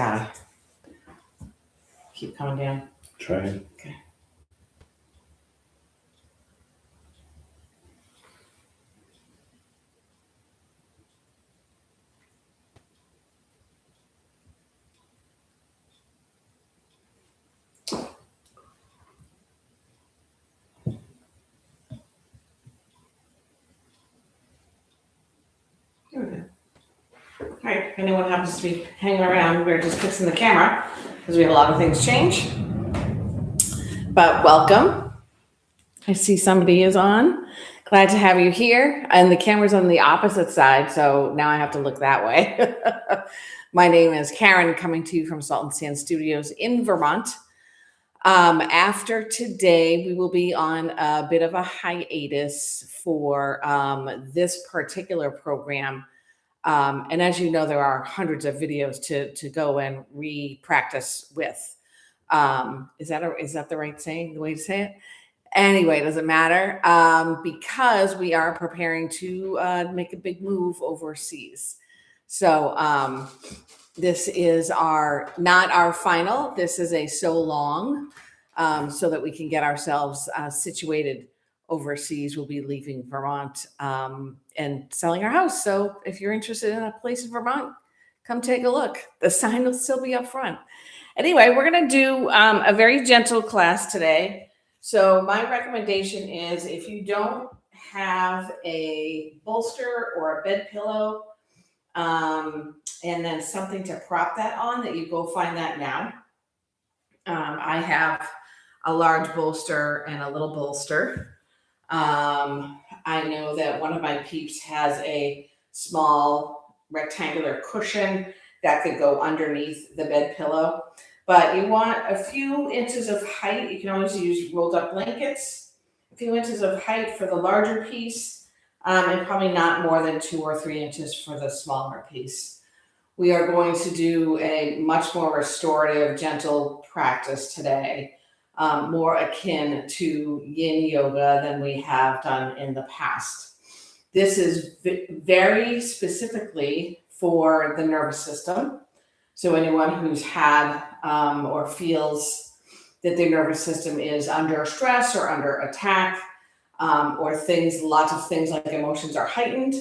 gotta keep coming down. Try it. Okay. There we go. All right, if anyone happens to be hanging around, we're just fixing the camera because we have a lot of things change. But welcome. I see somebody is on. Glad to have you here. And the camera's on the opposite side, so now I have to look that way. My name is Karen, coming to you from Salt and Sand Studios in Vermont. After today, we will be on a bit of a hiatus for this particular program. And as you know, there are hundreds of videos to go and re-practice with. Is that the right way to say it? Anyway, it doesn't matter because we are preparing to make a big move overseas. So this is not our final. This is a so long so that we can get ourselves situated overseas. We'll be leaving Vermont and selling our house. So if you're interested in a place in Vermont, come take a look. The sign will still be up front. Anyway, we're going to do a very gentle class today. So my recommendation is if you don't have a bolster or a bed pillow, and then something to prop that on, that you go find that now. I have a large bolster and a little bolster. I know that one of my peeps has a small rectangular cushion that could go underneath the bed pillow. But you want a few inches of height. You can always use rolled up blankets. A few inches of height for the larger piece, and probably not more than 2 or 3 inches for the smaller piece. We are going to do a much more restorative, gentle practice today, more akin to yin yoga than we have done in the past. This is very specifically for the nervous system. So anyone who's had or feels that their nervous system is under stress or under attack, or lots of things like emotions are heightened,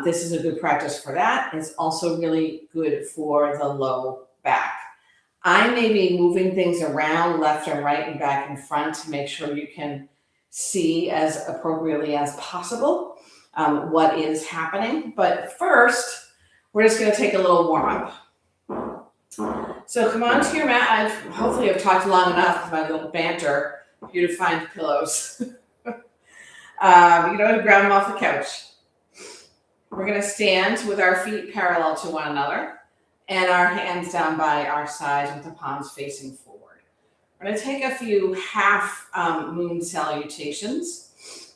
this is a good practice for that. It's also really good for the low back. I may be moving things around left and right and back and front to make sure you can see as appropriately as possible what is happening. But first, we're just going to take a little warm up. So come on to your mat. Hopefully I've talked long enough with my little banter for you to find pillows. You can always grab them off the couch. We're going to stand with our feet parallel to one another and our hands down by our sides with the palms facing forward. We're going to take a few half moon salutations.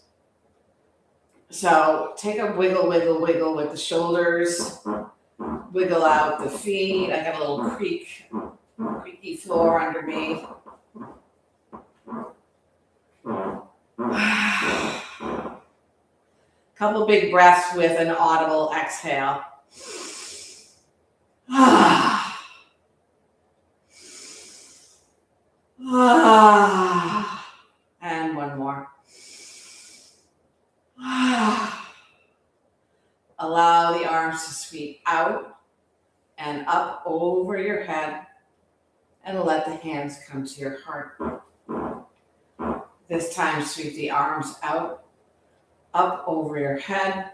So take a wiggle, wiggle, wiggle with the shoulders. Wiggle out the feet. I got a little creaky floor under me. Couple big breaths with an audible exhale. And one more. Allow the arms to sweep out and up over your head, and let the hands come to your heart. This time, sweep the arms out, up over your head,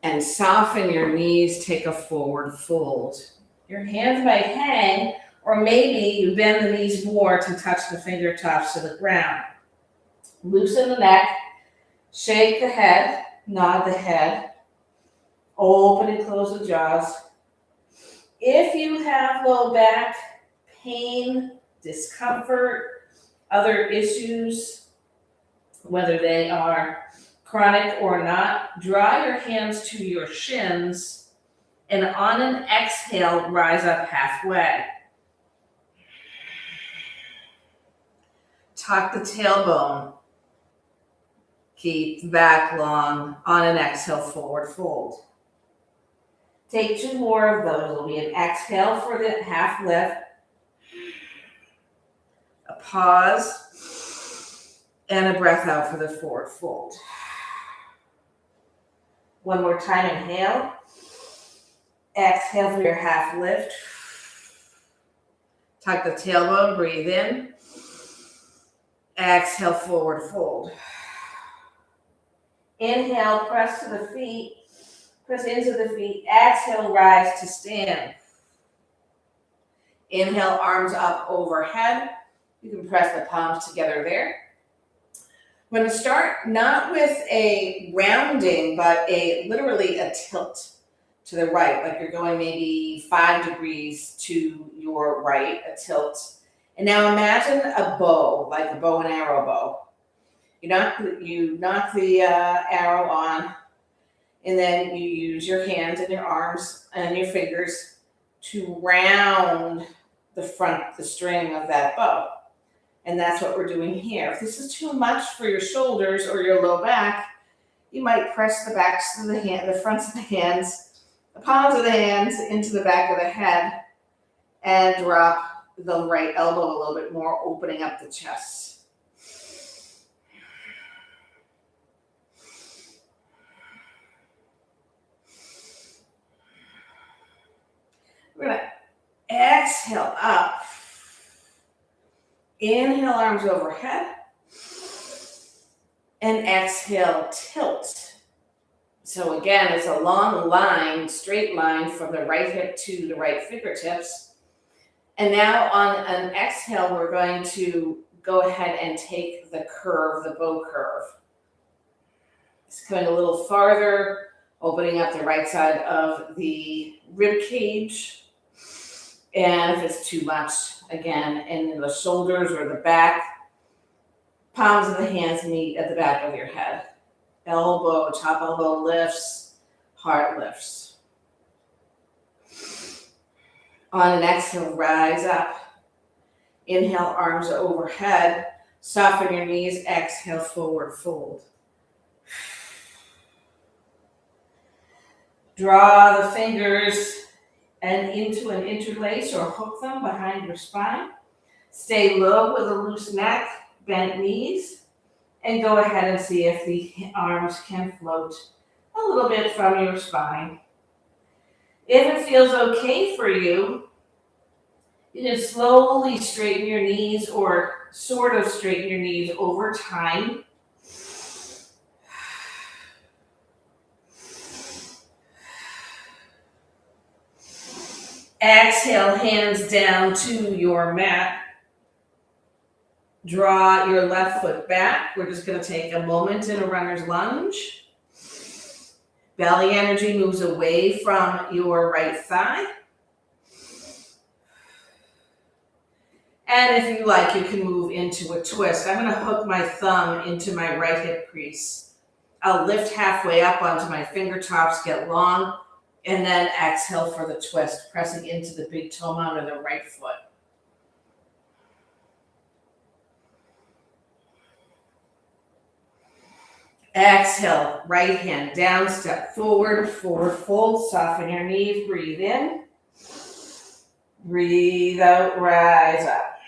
and soften your knees. Take a forward fold. Your hands might hang, or maybe you bend the knees more to touch the fingertips to the ground. Loosen the neck, shake the head, nod the head, open and close the jaws. If you have low back pain, discomfort, other issues, whether they are chronic or not, draw your hands to your shins, and on an exhale, rise up halfway. Tuck the tailbone. Keep the back long. On an exhale, forward fold. Take 2 more of those. It'll be an exhale for the half lift, a pause, and a breath out for the forward fold. One more time, inhale. Exhale for your half lift. Tuck the tailbone, breathe in. Exhale, forward fold. Inhale, press to the feet. Press into the feet. Exhale, rise to stand. Inhale, arms up overhead. You can press the palms together there. We're going to start not with a rounding, but literally a tilt to the right, like you're going maybe 5 degrees to your right, a tilt. And now imagine a bow, like a bow and arrow bow. You knock the arrow on, and then you use your hands and your arms and your fingers to round the string of that bow. And that's what we're doing here. If this is too much for your shoulders or your low back, you might press the backs of the fronts of the hands, the palms of the hands into the back of the head, and drop the right elbow a little bit more, opening up the chest. We're going to exhale up. Inhale, arms overhead. And exhale, tilt. So again, it's a long line, straight line from the right hip to the right fingertips. And now on an exhale, we're going to go ahead and take the curve, the bow curve. It's coming a little farther, opening up the right side of the rib cage. And if it's too much, again, in the shoulders or the back, palms of the hands meet at the back of your head. Top elbow lifts, heart lifts. On an exhale, rise up. Inhale, arms overhead. Soften your knees, exhale, forward fold. Draw the fingers and into an interlace or hook them behind your spine. Stay low with a loose neck, bent knees, and go ahead and see if the arms can float a little bit from your spine. If it feels okay for you, you can slowly straighten your knees or sort of straighten your knees over time. Exhale, hands down to your mat. Draw your left foot back. We're just going to take a moment in a runner's lunge. Belly energy moves away from your right thigh. And if you like, you can move into a twist. I'm going to hook my thumb into my right hip crease. I'll lift halfway up onto my fingertips, get long, and then exhale for the twist, pressing into the big toe mound of the right foot. Exhale, right hand down, step forward, forward fold, soften your knees, breathe in. Breathe out, rise up.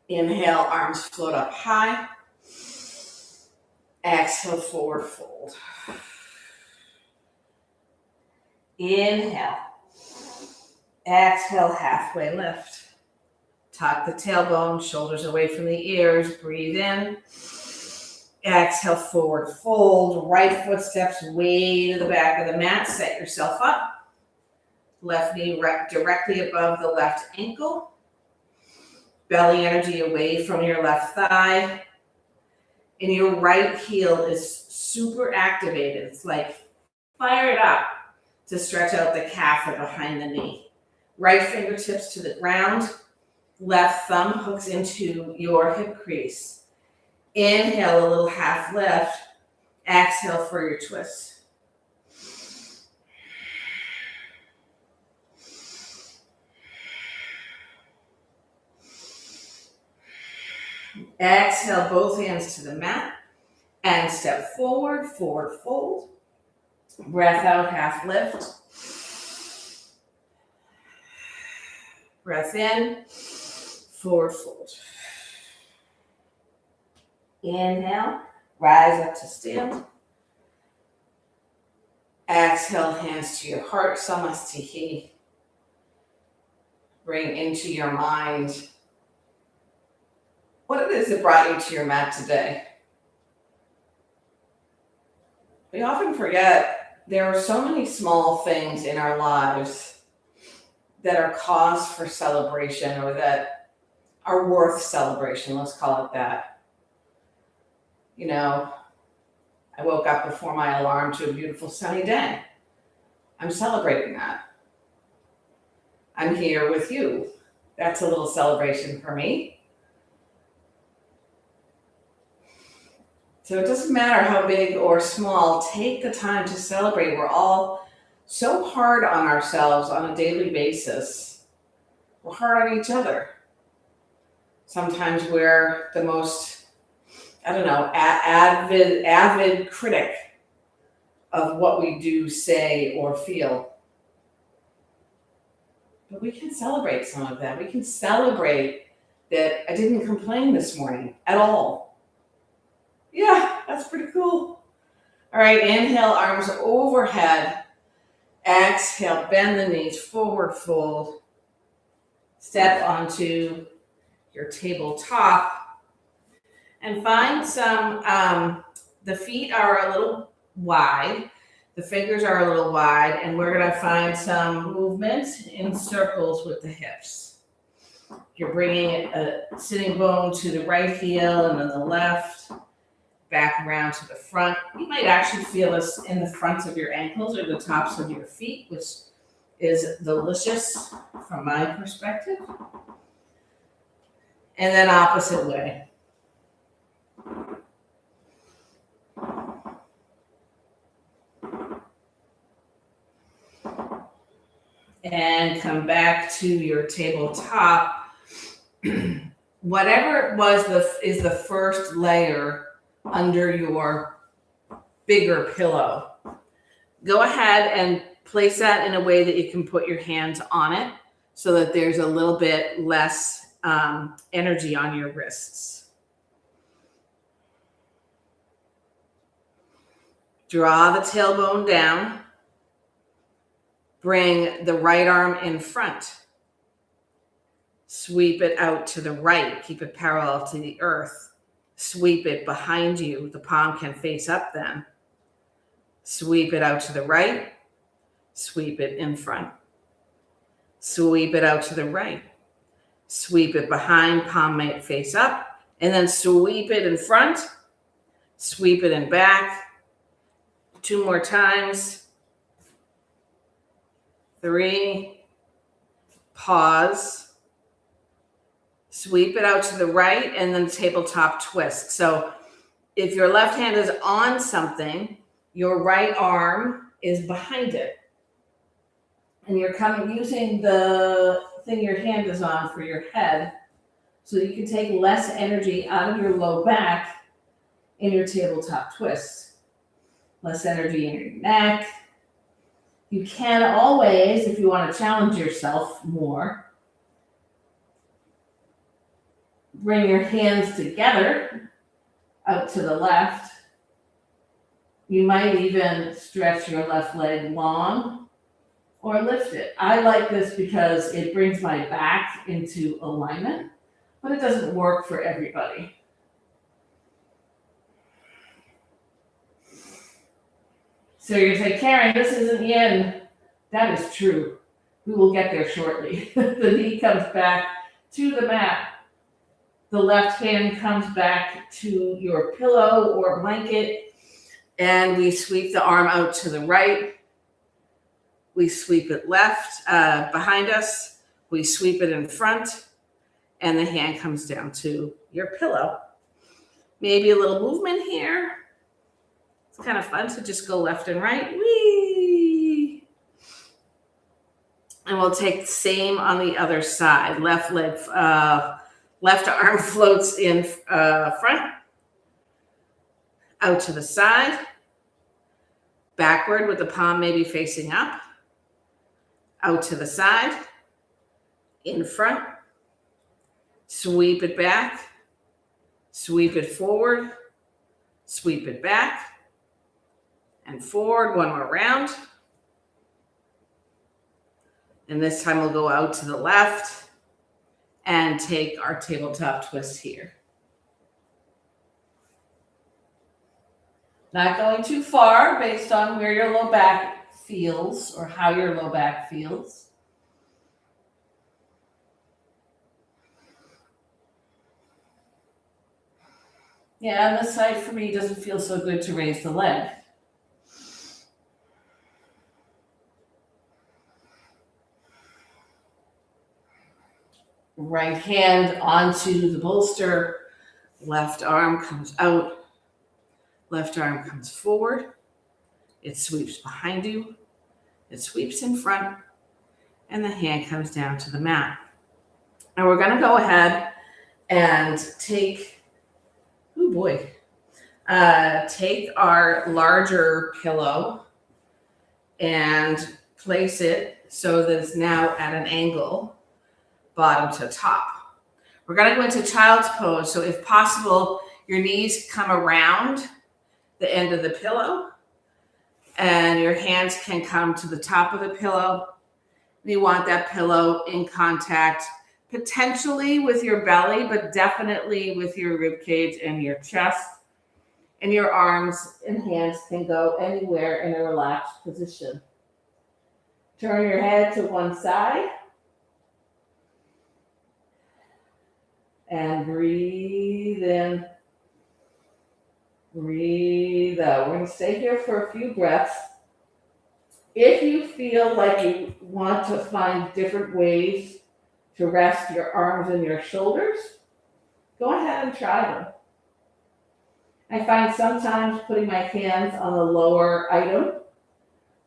Inhale, arms float up high. Exhale, forward fold. Inhale. Exhale, halfway lift. Tuck the tailbone, shoulders away from the ears. Breathe in. Exhale, forward fold. Right foot steps way to the back of the mat. Set yourself up. Left knee directly above the left ankle. Belly energy away from your left thigh. And your right heel is super activated. It's like fire it up to stretch out the calf or behind the knee. Right fingertips to the ground. Left thumb hooks into your hip crease. Inhale, a little half lift. Exhale for your twist. Exhale, both hands to the mat. And step forward, forward fold. Breath out, half lift. Breath in, forward fold. Inhale, rise up to stand. Exhale, hands to your heart, Samastihi. Bring into your mind what it is that brought you to your mat today. We often forget there are so many small things in our lives that are cause for celebration or that are worth celebration, let's call it that. You know, I woke up before my alarm to a beautiful sunny day. I'm celebrating that. I'm here with you. That's a little celebration for me. So it doesn't matter how big or small, take the time to celebrate. We're all so hard on ourselves on a daily basis. We're hard on each other. Sometimes we're the most, avid critic of what we do, say, or feel. But we can celebrate some of that. We can celebrate that I didn't complain this morning at all. Yeah, that's pretty cool. All right, inhale, arms overhead. Exhale, bend the knees, forward fold. Step onto your tabletop. And find some, the feet are a little wide. The fingers are a little wide. And we're going to find some movement in circles with the hips. You're bringing a sitting bone to the right heel and then the left. Back around to the front. You might actually feel this in the fronts of your ankles or the tops of your feet, which is delicious from my perspective. And then opposite way. And come back to your tabletop. Whatever it was is the first layer under your bigger pillow. Go ahead and place that in a way that you can put your hands on it so that there's a little bit less energy on your wrists. Draw the tailbone down. Bring the right arm in front. Sweep it out to the right. Keep it parallel to the earth. Sweep it behind you. The palm can face up then. Sweep it out to the right. Sweep it in front. Sweep it out to the right. Sweep it behind, palm might face up. And then sweep it in front. Sweep it in back. 2 more times. 3. Pause. Sweep it out to the right and then tabletop twist. So if your left hand is on something, your right arm is behind it. And you're using the thing your hand is on for your head so that you can take less energy out of your low back in your tabletop twist. Less energy in your neck. You can always, if you want to challenge yourself more, bring your hands together out to the left. You might even stretch your left leg long or lift it. I like this because it brings my back into alignment, but it doesn't work for everybody. So you're saying, Karen, this isn't the end. That is true. We will get there shortly. The knee comes back to the mat. The left hand comes back to your pillow or blanket, and we sweep the arm out to the right. We sweep it left behind us. We sweep it in front, and the hand comes down to your pillow. Maybe a little movement here. It's kind of fun to just go left and right. Whee! And we'll take the same on the other side. Left leg, left arm floats in front, out to the side. Backward with the palm maybe facing up, out to the side, in front, sweep it back, sweep it forward, sweep it back, and forward, one more round. And this time we'll go out to the left and take our tabletop twist here. Not going too far based on where your low back feels or how your low back feels. Yeah, and this side for me doesn't feel so good to raise the leg. Right hand onto the bolster, left arm comes out, left arm comes forward, it sweeps behind you, it sweeps in front, and the hand comes down to the mat. And we're gonna go ahead and take our larger pillow and place it so that it's now at an angle, bottom to top. We're going to go into child's pose. So if possible, your knees come around the end of the pillow and your hands can come to the top of the pillow. You want that pillow in contact potentially with your belly, but definitely with your rib cage and your chest. And your arms and hands can go anywhere in a relaxed position. Turn your head to one side. And breathe in. Breathe out. We're going to stay here for a few breaths. If you feel like you want to find different ways to rest your arms and your shoulders, go ahead and try them. I find sometimes putting my hands on the lower item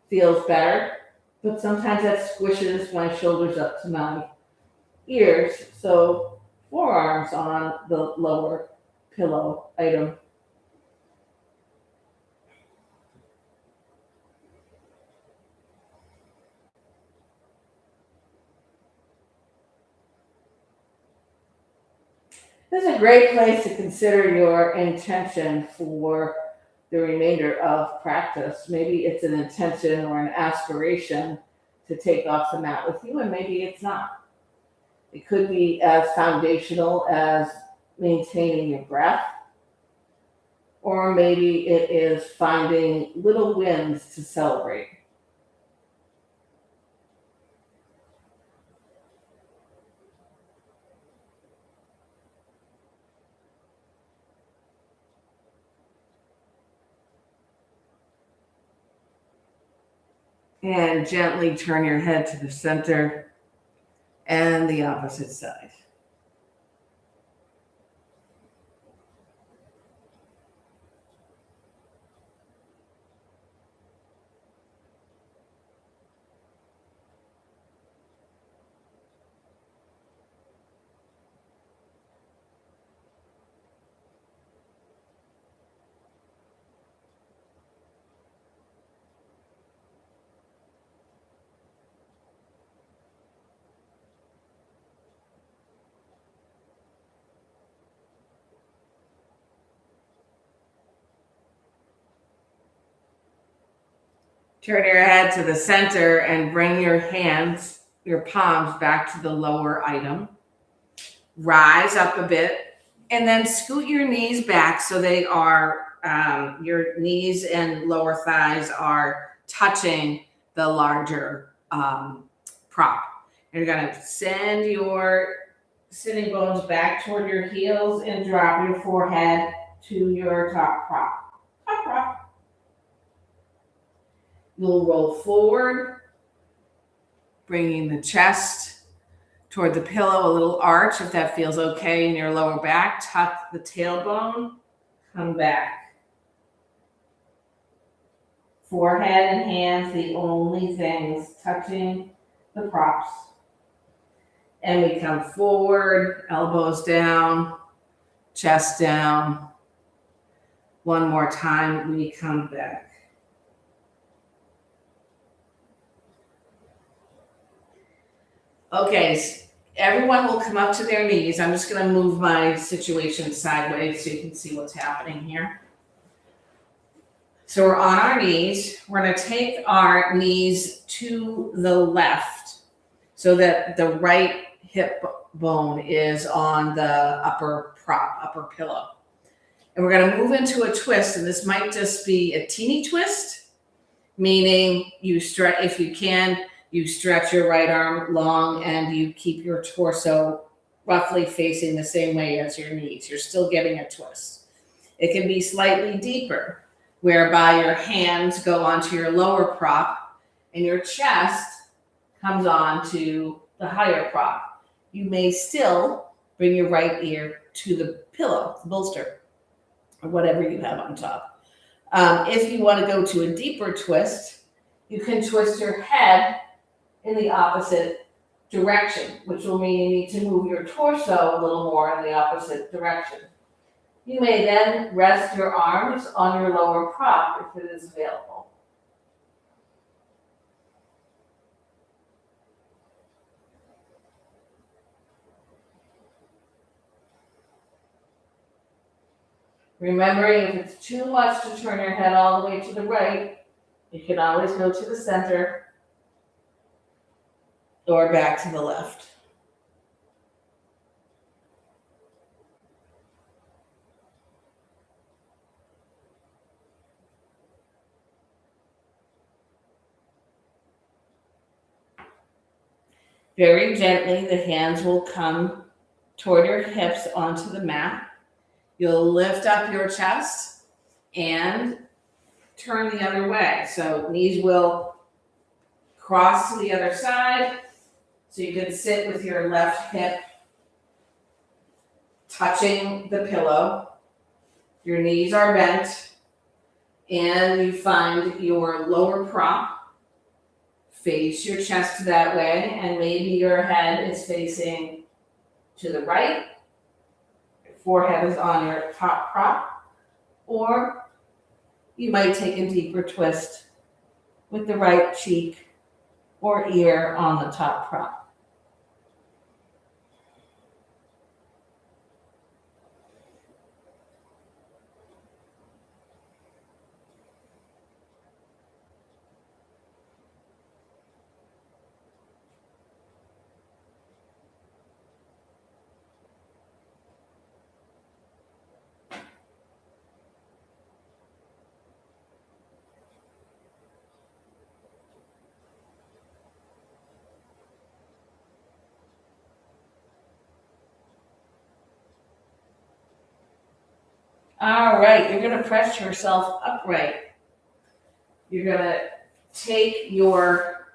feels better, but sometimes that squishes my shoulders up to my ears. So forearms on the lower pillow item. This is a great place to consider your intention for the remainder of practice. Maybe it's an intention or an aspiration to take off the mat with you, and maybe it's not. It could be as foundational as maintaining your breath, or maybe it is finding little wins to celebrate. And gently turn your head to the center and the opposite side. Turn your head to the center and bring your hands, your palms back to the lower item. Rise up a bit and then scoot your knees back so they are, your knees and lower thighs are touching the larger prop. You're going to send your sitting bones back toward your heels and drop your forehead to your top prop. Top prop. You'll roll forward, bringing the chest toward the pillow, a little arch if that feels okay in your lower back. Tuck the tailbone, come back. Forehead and hands, the only things touching the props. And we come forward, elbows down, chest down. One more time, we come back. Okay, everyone will come up to their knees. I'm just going to move my situation sideways so you can see what's happening here. So we're on our knees. We're going to take our knees to the left so that the right hip bone is on the upper pillow. And we're going to move into a twist, and this might just be a teeny twist, meaning you stretch, if you can, you stretch your right arm long and you keep your torso roughly facing the same way as your knees. You're still getting a twist. It can be slightly deeper, whereby your hands go onto your lower prop and your chest comes onto the higher prop. You may still bring your right ear to the pillow, the bolster, or whatever you have on top. If you want to go to a deeper twist, you can twist your head in the opposite direction, which will mean you need to move your torso a little more in the opposite direction. You may then rest your arms on your lower prop if it is available. Remembering if it's too much to turn your head all the way to the right, you can always go to the center or back to the left. Very gently, the hands will come toward your hips onto the mat. You'll lift up your chest and turn the other way. So knees will cross to the other side. So you can sit with your left hip touching the pillow. Your knees are bent. And you find your lower prop. Face your chest that way, and maybe your head is facing to the right. Your forehead is on your top prop. Or you might take a deeper twist with the right cheek or ear on the top prop. All right, you're going to press yourself upright. You're going to take your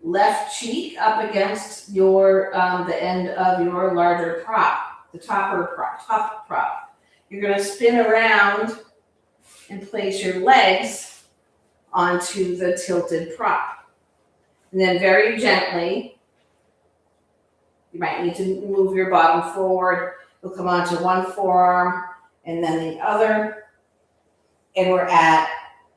left cheek up against your the end of your larger prop, the top prop. You're going to spin around and place your legs onto the tilted prop. And then very gently, you might need to move your bottom forward. You'll come onto one forearm and then the other. And we're at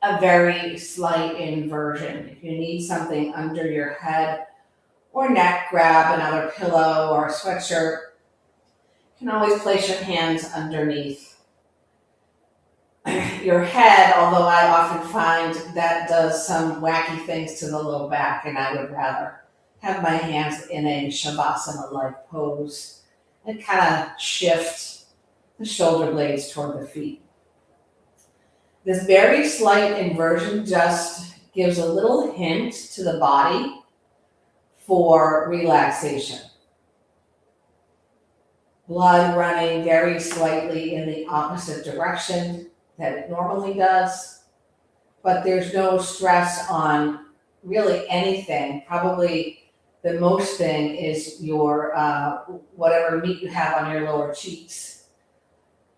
a very slight inversion. If you need something under your head or neck, grab another pillow or a sweatshirt. You can always place your hands underneath your head, although I often find that does some wacky things to the low back, and I would rather have my hands in a Shavasana-like pose and kind of shift the shoulder blades toward the feet. This very slight inversion just gives a little hint to the body for relaxation. Blood running very slightly in the opposite direction that it normally does, but there's no stress on really anything. Probably the most thing is your whatever meat you have on your lower cheeks.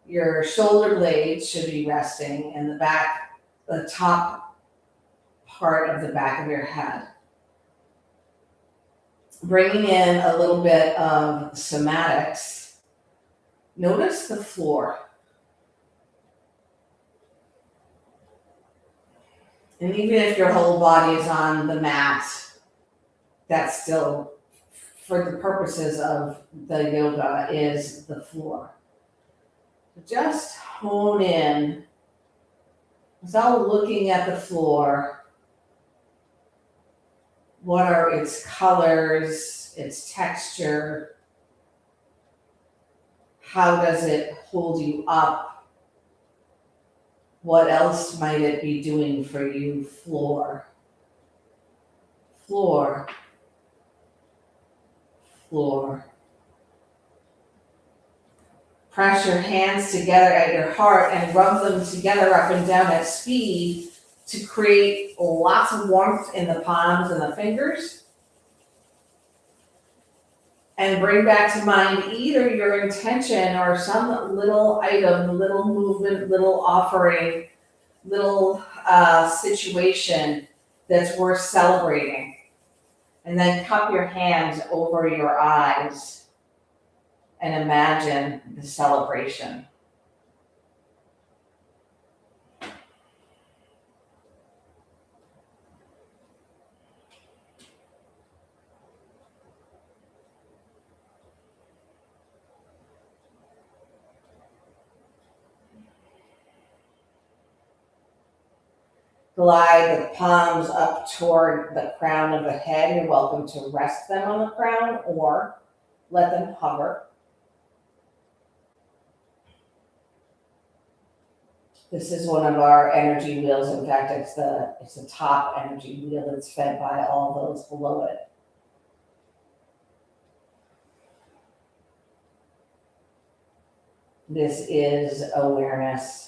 Your shoulder blades should be resting in the top part of the back of your head. Bringing in a little bit of somatics, notice the floor. And even if your whole body is on the mat, that's still, for the purposes of the yoga, is the floor. Just hone in without looking at the floor. What are its colors, its texture? How does it hold you up? What else might it be doing for you? Floor, floor, floor. Press your hands together at your heart and rub them together up and down at speed to create lots of warmth in the palms and the fingers. And bring back to mind either your intention or some little item, little movement, little offering, little situation that's worth celebrating. And then cup your hands over your eyes and imagine the celebration. Glide the palms up toward the crown of the head. You're welcome to rest them on the crown or let them hover. This is one of our energy wheels. In fact, it's the top energy wheel that's fed by all those below it. This is awareness.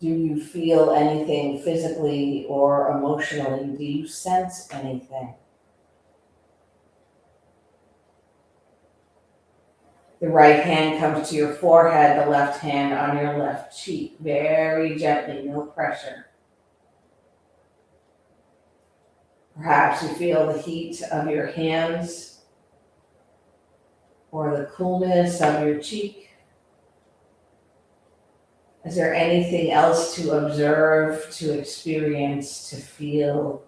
Do you feel anything physically or emotionally? Do you sense anything? The right hand comes to your forehead, the left hand on your left cheek, very gently, no pressure. Perhaps you feel the heat of your hands or the coolness of your cheek. Is there anything else to observe, to experience, to feel,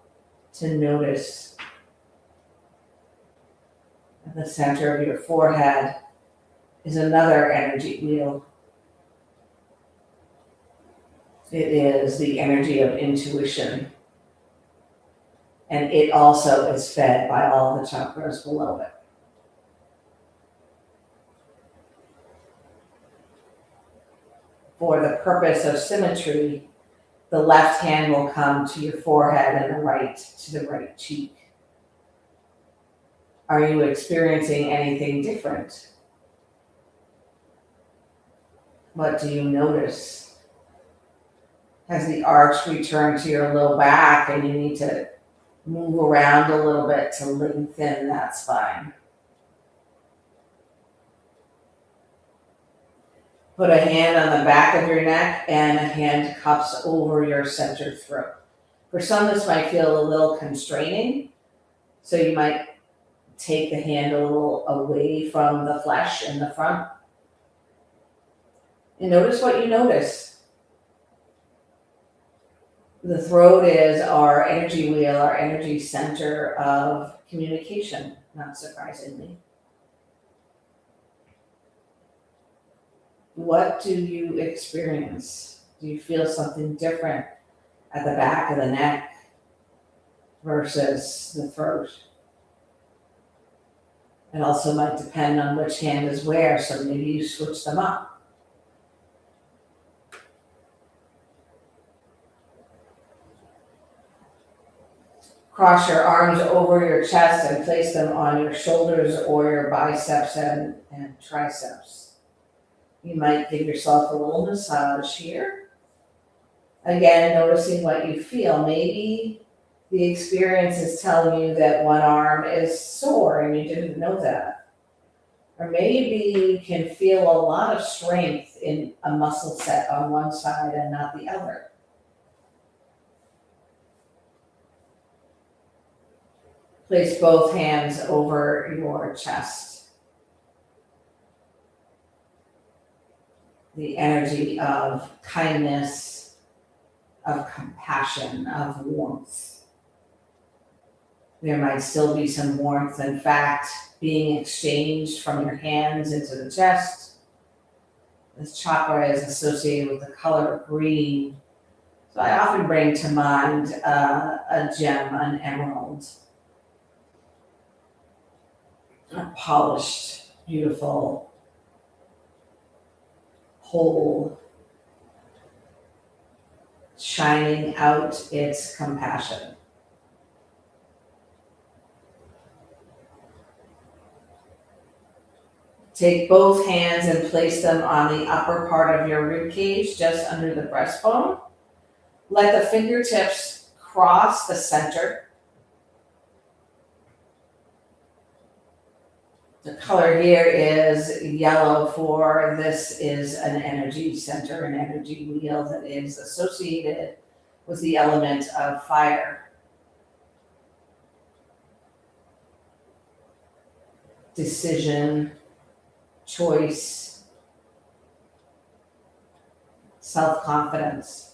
to notice? At the center of your forehead is another energy wheel. It is the energy of intuition. And it also is fed by all the chakras below it. For the purpose of symmetry, the left hand will come to your forehead and the right to the right cheek. Are you experiencing anything different? What do you notice? Has the arch returned to your low back and you need to move around a little bit to lengthen that spine? Put a hand on the back of your neck and a hand cups over your center throat. For some, this might feel a little constraining, so you might take the hand a little away from the flesh in the front. And notice what you notice. The throat is our energy wheel, our energy center of communication, not surprisingly. What do you experience? Do you feel something different at the back of the neck versus the throat? It also might depend on which hand is where, so maybe you switch them up. Cross your arms over your chest and place them on your shoulders or your biceps and triceps. You might give yourself a little massage here. Again, noticing what you feel. Maybe the experience is telling you that one arm is sore and you didn't know that. Or maybe you can feel a lot of strength in a muscle set on one side and not the other. Place both hands over your chest. The energy of kindness, of compassion, of warmth. There might still be some warmth, in fact, being exchanged from your hands into the chest. This chakra is associated with the color green. So I often bring to mind a gem, an emerald, a polished, beautiful, whole, shining out its compassion. Take both hands and place them on the upper part of your rib cage, just under the breastbone. Let the fingertips cross the center. The color here is yellow, for this is an energy center, an energy wheel that is associated with the element of fire. Decision, choice, self-confidence.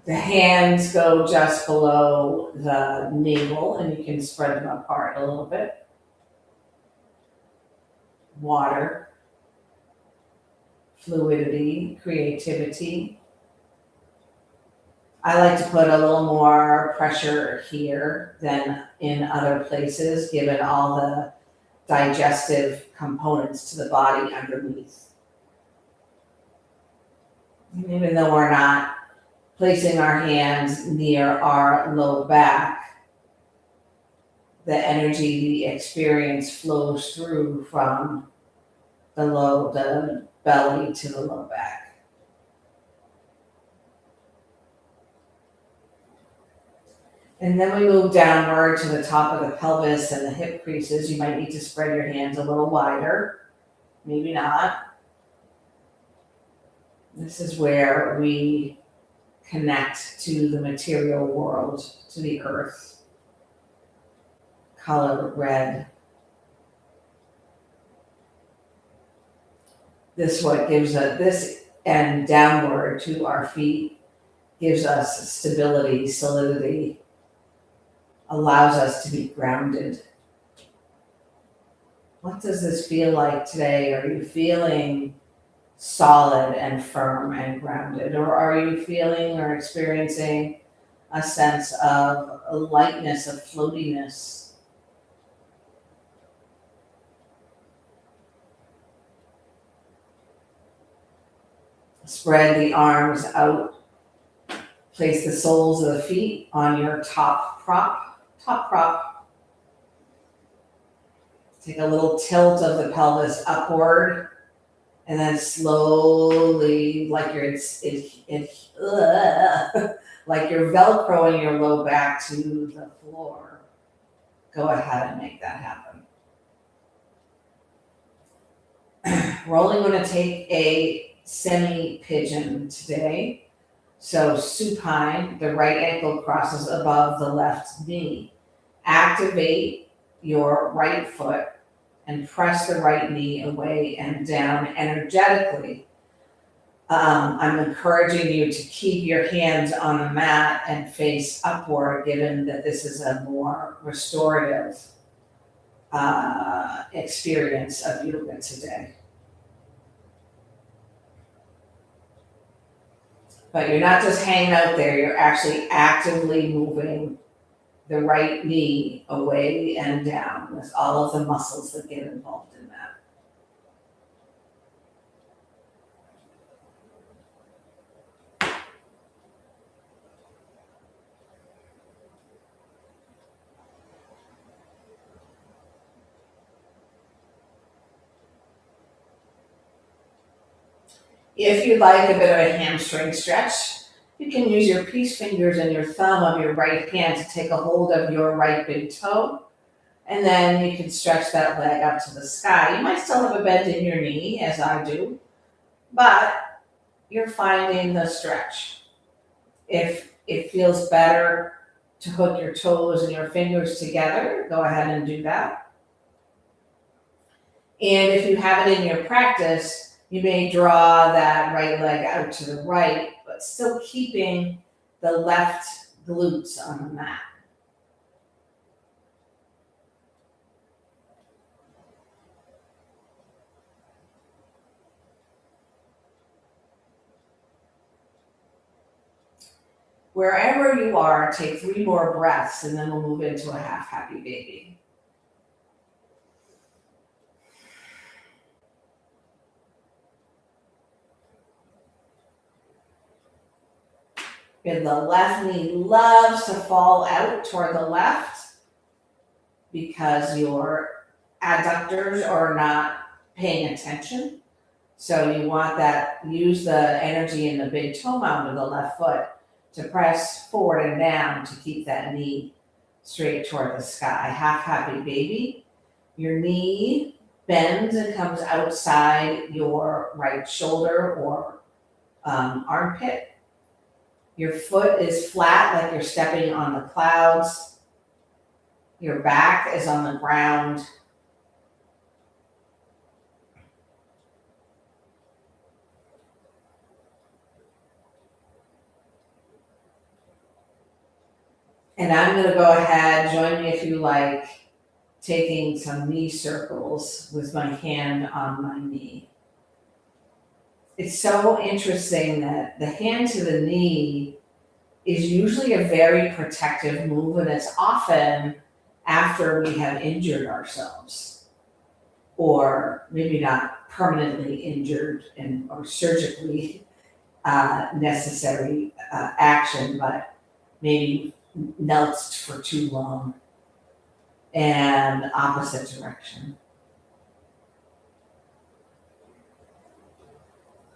The hands go just below the navel, and you can spread them apart a little bit. Water, fluidity, creativity. I like to put a little more pressure here than in other places, given all the digestive components to the body underneath. And even though we're not placing our hands near our low back, the energy, the experience flows through from the belly to the low back. And then we move downward to the top of the pelvis and the hip creases. You might need to spread your hands a little wider, maybe not. This is where we connect to the material world, to the earth. Color red. This and downward to our feet gives us stability, solidity, allows us to be grounded. What does this feel like today? Are you feeling solid and firm and grounded? Or are you feeling or experiencing a sense of lightness, of floatiness? Spread the arms out. Place the soles of the feet on your top prop. Take a little tilt of the pelvis upward, and then slowly, like you're like you're velcroing your low back to the floor. Go ahead and make that happen. We're only going to take a semi-pigeon today. So supine, the right ankle crosses above the left knee. Activate your right foot and press the right knee away and down energetically. I'm encouraging you to keep your hands on the mat and face upward, given that this is a more restorative experience of yoga today. But you're not just hanging out there, you're actually actively moving the right knee away and down with all of the muscles that get involved in that. If you'd like a bit of a hamstring stretch, you can use your peace fingers and your thumb of your right hand to take a hold of your right big toe, and then you can stretch that leg up to the sky. You might still have a bend in your knee, as I do, but you're finding the stretch. If it feels better to hook your toes and your fingers together, go ahead and do that. And if you have it in your practice, you may draw that right leg out to the right, but still keeping the left glutes on the mat. Wherever you are, take 3 more breaths and then we'll move into a half happy baby. And the left knee loves to fall out toward the left because your adductors are not paying attention. So you want that, use the energy in the big toe mound of the left foot to press forward and down to keep that knee straight toward the sky. Half happy baby. Your knee bends and comes outside your right shoulder or armpit. Your foot is flat like you're stepping on the clouds. Your back is on the ground. And I'm going to go ahead, join me if you like, taking some knee circles with my hand on my knee. It's so interesting that the hand to the knee is usually a very protective move, and it's often after we have injured ourselves, or maybe not permanently injured or surgically necessary action, but maybe knelt for too long, and opposite direction.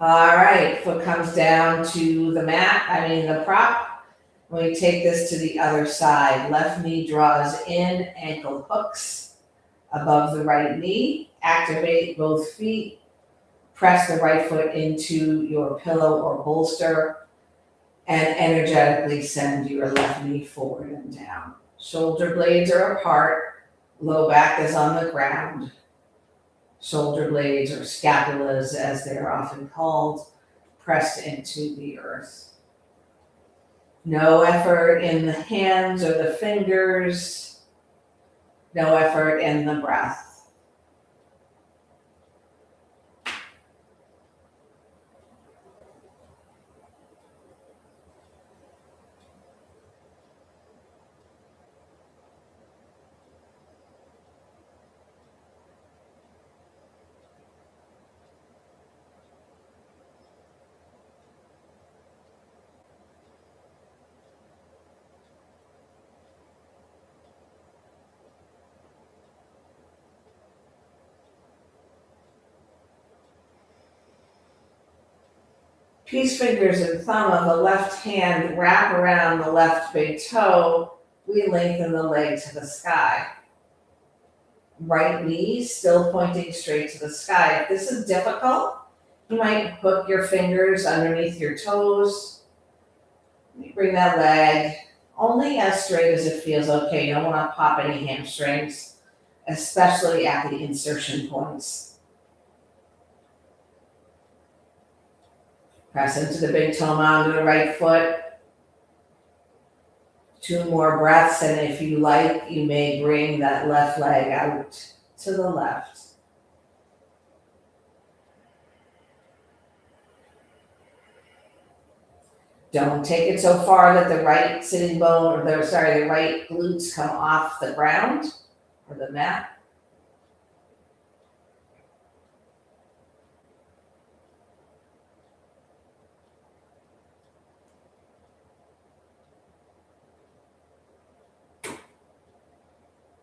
All right, foot comes down to the the prop. We take this to the other side. Left knee draws in, ankle hooks above the right knee. Activate both feet. Press the right foot into your pillow or bolster and energetically send your left knee forward and down. Shoulder blades are apart. Low back is on the ground. Shoulder blades, or scapulas as they're often called, pressed into the earth. No effort in the hands or the fingers. No effort in the breath. Peace fingers and thumb of the left hand wrap around the left big toe. We lengthen the leg to the sky. Right knee still pointing straight to the sky. If this is difficult, you might hook your fingers underneath your toes. Bring that leg only as straight as it feels. Okay, you don't want to pop any hamstrings, especially at the insertion points. Press into the big toe mound of the right foot. 2 more breaths, and if you like, you may bring that left leg out to the left. Don't take it so far that the right sitting bone, the right glutes come off the ground or the mat.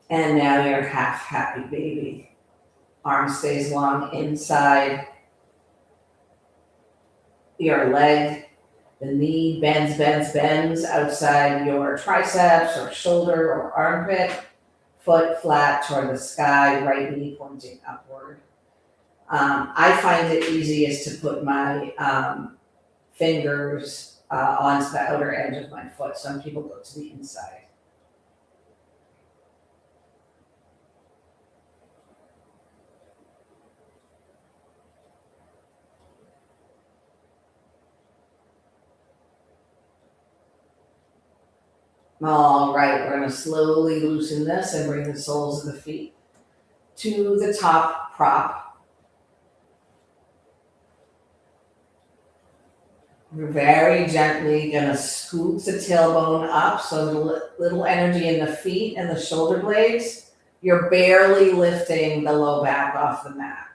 And now you're half happy baby. Arm stays long inside your leg. The knee bends outside your triceps or shoulder or armpit. Foot flat toward the sky, right knee pointing upward. I find it easiest to put my fingers onto the outer edge of my foot. Some people go to the inside. All right, we're gonna slowly loosen this and bring the soles of the feet to the top prop. We're very gently gonna scoop the tailbone up, so little energy in the feet and the shoulder blades. You're barely lifting the low back off the mat.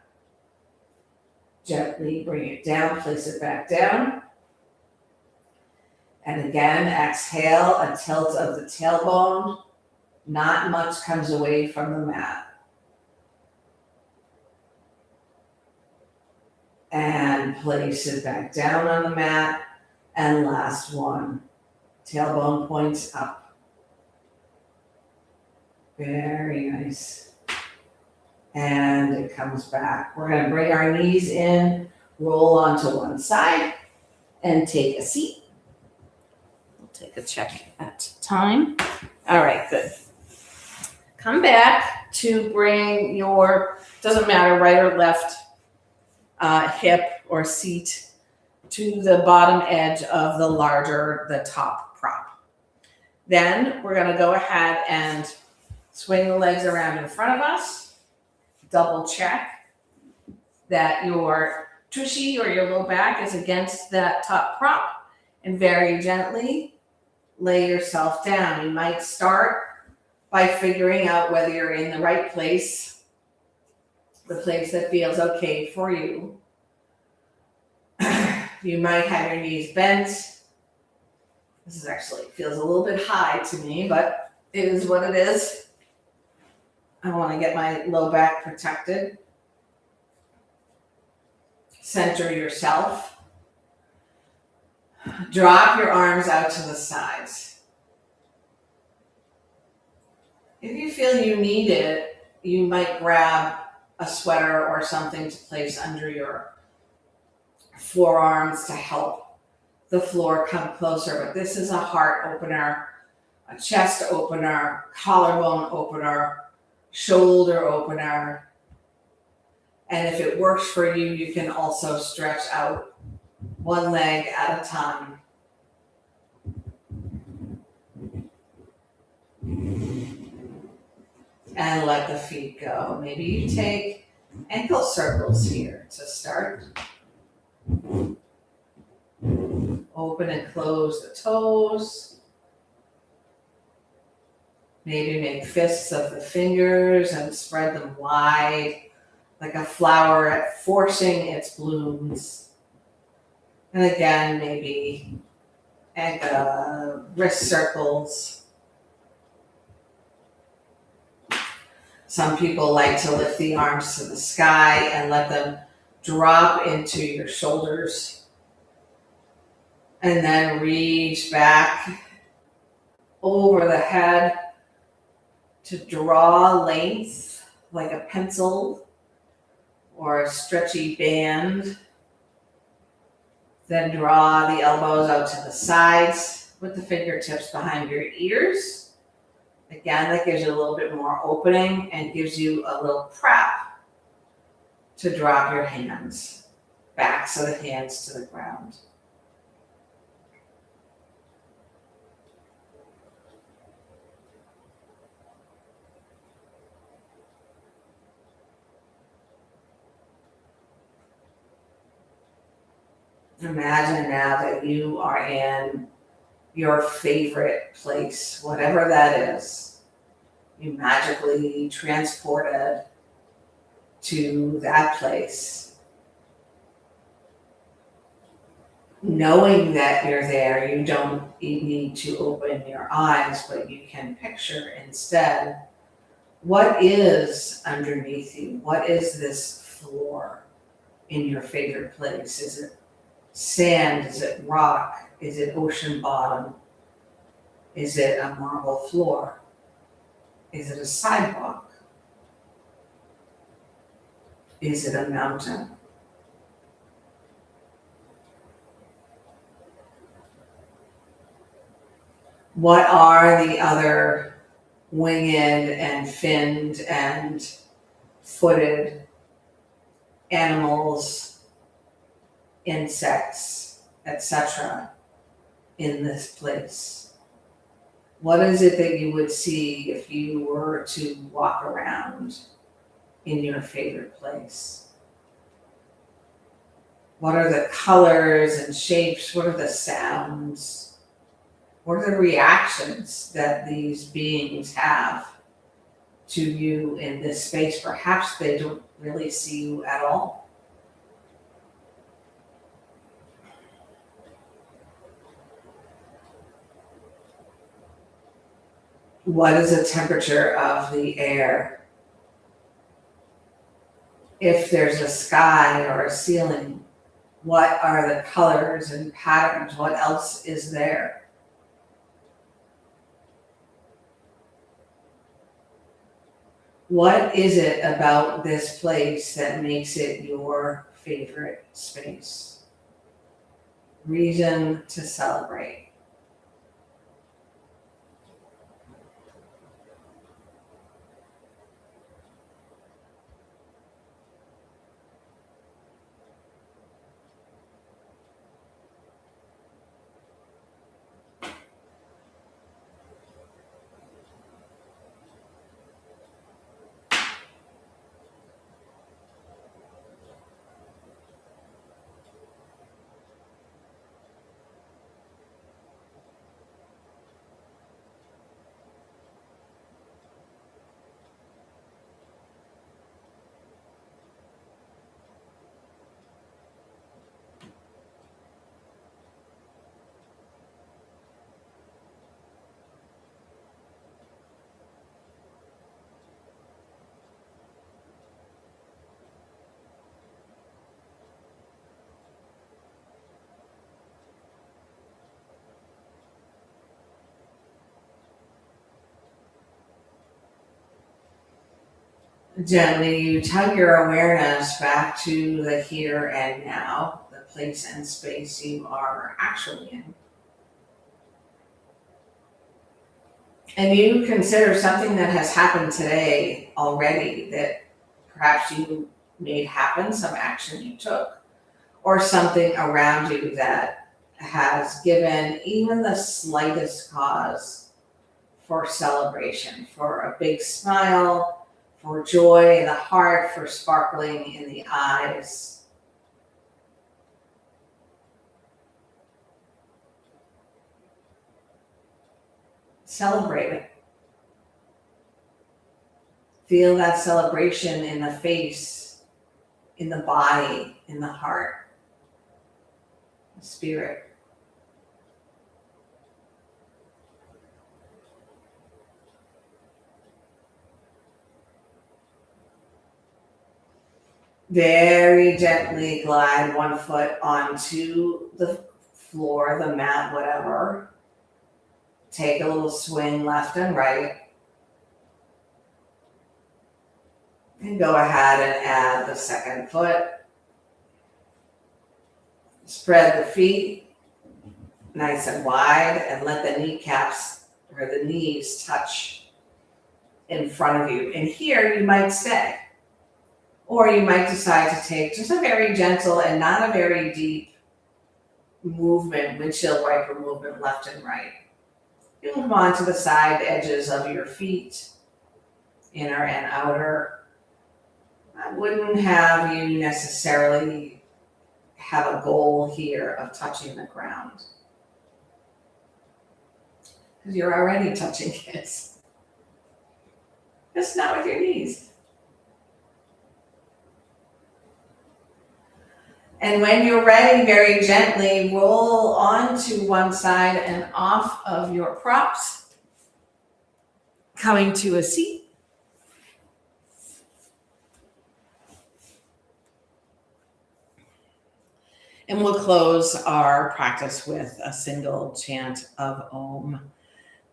Gently bring it down, place it back down. And again, exhale, a tilt of the tailbone. Not much comes away from the mat. And place it back down on the mat. And last one, tailbone points up. Very nice. And it comes back. We're gonna bring our knees in, roll onto one side, and take a seat. We'll take a check at time. All right, good. Come back to bring your, doesn't matter, right or left hip or seat to the bottom edge of the top prop. Then we're gonna go ahead and swing the legs around in front of us. Double check that your tushy or your low back is against that top prop, and very gently lay yourself down. You might start by figuring out whether you're in the right place, the place that feels okay for you. You might have your knees bent. This is actually feels a little bit high to me, but it is what it is. I want to get my low back protected. Center yourself. Drop your arms out to the sides. If you feel you need it, you might grab a sweater or something to place under your forearms to help the floor come closer. But this is a heart opener, a chest opener, collarbone opener, shoulder opener. And if it works for you, you can also stretch out one leg at a time. And let the feet go. Maybe you take ankle circles here to start. Open and close the toes. Maybe make fists of the fingers and spread them wide, like a flower forcing its blooms. And again, maybe wrist circles. Some people like to lift the arms to the sky and let them drop into your shoulders. And then reach back over the head to draw length like a pencil or a stretchy band. Then draw the elbows out to the sides with the fingertips behind your ears. Again, that gives you a little bit more opening and gives you a little prep to drop your hands, backs of the hands to the ground. Imagine now that you are in your favorite place, whatever that is. You magically transported to that place. Knowing that you're there, you don't need to open your eyes, but you can picture instead what is underneath you. What is this floor in your favorite place? Is it sand? Is it rock? Is it ocean bottom? Is it a marble floor? Is it a sidewalk? Is it a mountain? What are the other winged and finned and footed animals, insects, etc. in this place? What is it that you would see if you were to walk around in your favorite place? What are the colors and shapes? What are the sounds? What are the reactions that these beings have to you in this space? Perhaps they don't really see you at all. What is the temperature of the air? If there's a sky or a ceiling, what are the colors and patterns? What else is there? What is it about this place that makes it your favorite space? Reason to celebrate. Gently, you tug your awareness back to the here and now, the place and space you are actually in. And you consider something that has happened today already that perhaps you made happen, some action you took, or something around you that has given even the slightest cause for celebration, for a big smile, for joy in the heart, for sparkling in the eyes. Celebrate it. Feel that celebration in the face, in the body, in the heart, the spirit. Very gently glide one foot onto the floor, the mat, whatever. Take a little swing left and right. And go ahead and add the second foot. Spread the feet nice and wide and let the kneecaps or the knees touch in front of you. And here you might stay. Or you might decide to take just a very gentle and not a very deep movement, windshield wiper movement left and right. You move on to the side edges of your feet, inner and outer. I wouldn't have you necessarily have a goal here of touching the ground, because you're already touching it. Just not with your knees. And when you're ready, very gently roll onto one side and off of your props, coming to a seat. And we'll close our practice with a single chant of Om.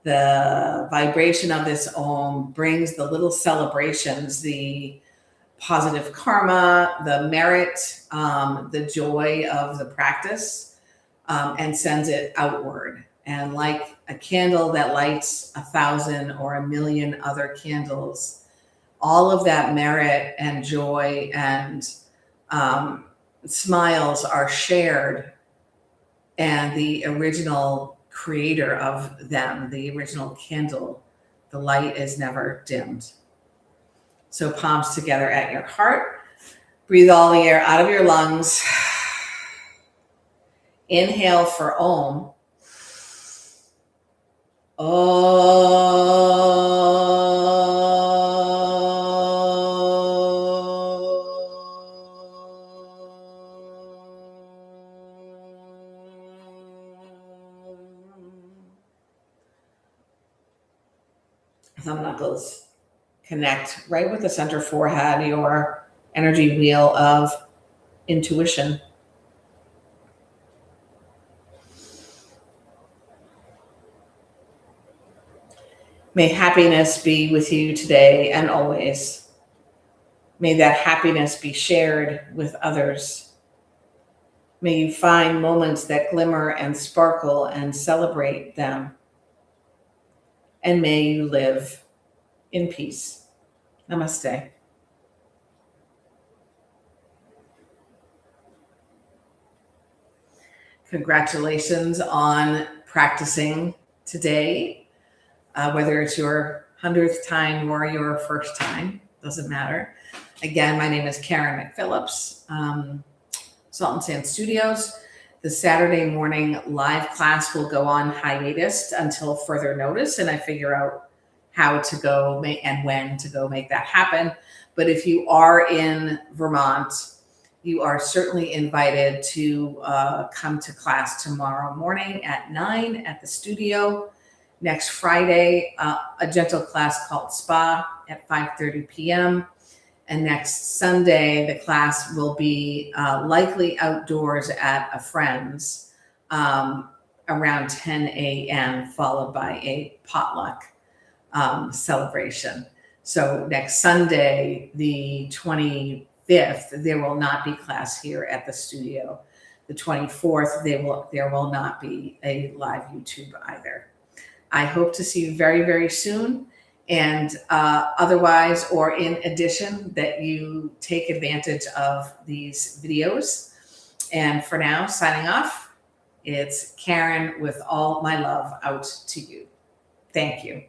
The vibration of this Om brings the little celebrations, the positive karma, the merit, the joy of the practice, and sends it outward. And like a candle that lights 1,000 or 1,000,000 other candles, all of that merit and joy and smiles are shared, and the original creator of them, the original candle, the light is never dimmed. So palms together at your heart. Breathe all the air out of your lungs. Inhale for Om. Thumb knuckles connect right with the center forehead, your energy wheel of intuition. May happiness be with you today and always. May that happiness be shared with others. May you find moments that glimmer and sparkle and celebrate them. And may you live in peace. Namaste. Congratulations on practicing today. Whether it's your 100th time or your first time, doesn't matter. Again, my name is Karen McPhillips, Salt and Sand Studios. The Saturday morning live class will go on hiatus until further notice, and I figure out how to go and when to go make that happen. But if you are in Vermont, you are certainly invited to come to class tomorrow morning at 9 at the studio. Next Friday, a gentle class called Spa at 5:30 p.m. And next Sunday, the class will be likely outdoors at a friend's around 10 a.m., followed by a potluck celebration. So next Sunday, the 25th, there will not be class here at the studio. The 24th, there will not be a live YouTube either. I hope to see you very, very soon. And otherwise, or in addition, that you take advantage of these videos. And for now, signing off, it's Karen with all my love out to you. Thank you.